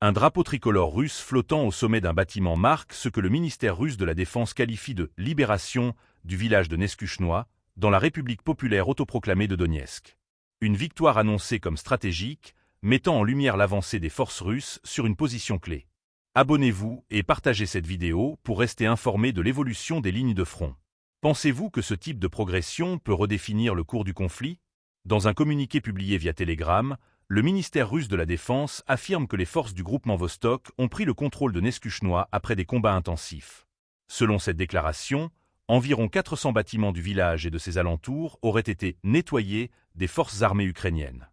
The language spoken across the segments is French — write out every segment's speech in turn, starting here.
Un drapeau tricolore russe flottant au sommet d'un bâtiment marque ce que le ministère russe de la Défense qualifie de « libération » du village de Neskuchnoye, dans la République populaire autoproclamée de Donetsk. Une victoire annoncée comme stratégique, mettant en lumière l'avancée des forces russes sur une position clé. Abonnez-vous et partagez cette vidéo pour rester informé de l'évolution des lignes de front. Pensez-vous que ce type de progression peut redéfinir le cours du conflit? Dans un communiqué publié via Telegram, le ministère russe de la Défense affirme que les forces du groupement Vostok ont pris le contrôle de Neskuchnoye après des combats intensifs. Selon cette déclaration, environ 400 bâtiments du village et de ses alentours auraient été nettoyés des forces armées ukrainiennes.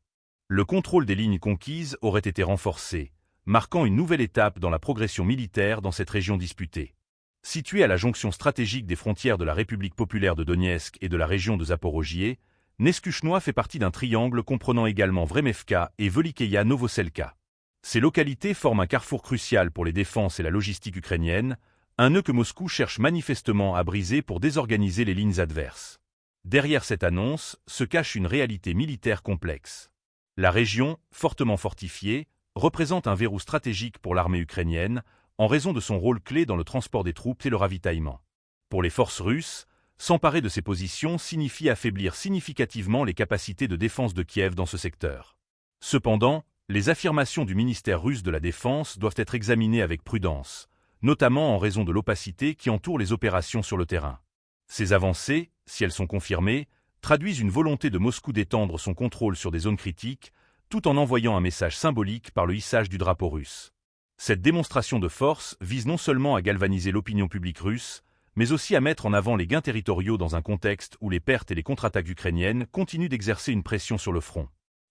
Le contrôle des lignes conquises aurait été renforcé, marquant une nouvelle étape dans la progression militaire dans cette région disputée. Située à la jonction stratégique des frontières de la République populaire de Donetsk et de la région de Zaporojié, Neskuchnoye fait partie d'un triangle comprenant également Vremevka et Velikeïa Novoselka. Ces localités forment un carrefour crucial pour les défenses et la logistique ukrainienne, un nœud que Moscou cherche manifestement à briser pour désorganiser les lignes adverses. Derrière cette annonce se cache une réalité militaire complexe. La région, fortement fortifiée, représente un verrou stratégique pour l'armée ukrainienne, en raison de son rôle clé dans le transport des troupes et le ravitaillement. Pour les forces russes, s'emparer de ces positions signifie affaiblir significativement les capacités de défense de Kiev dans ce secteur. Cependant, les affirmations du ministère russe de la Défense doivent être examinées avec prudence, notamment en raison de l'opacité qui entoure les opérations sur le terrain. Ces avancées, si elles sont confirmées, traduisent une volonté de Moscou d'étendre son contrôle sur des zones critiques, tout en envoyant un message symbolique par le hissage du drapeau russe. Cette démonstration de force vise non seulement à galvaniser l'opinion publique russe, mais aussi à mettre en avant les gains territoriaux dans un contexte où les pertes et les contre-attaques ukrainiennes continuent d'exercer une pression sur le front.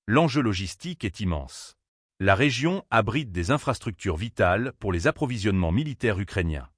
L'enjeu logistique est immense. La région abrite des infrastructures vitales pour les approvisionnements militaires ukrainiens.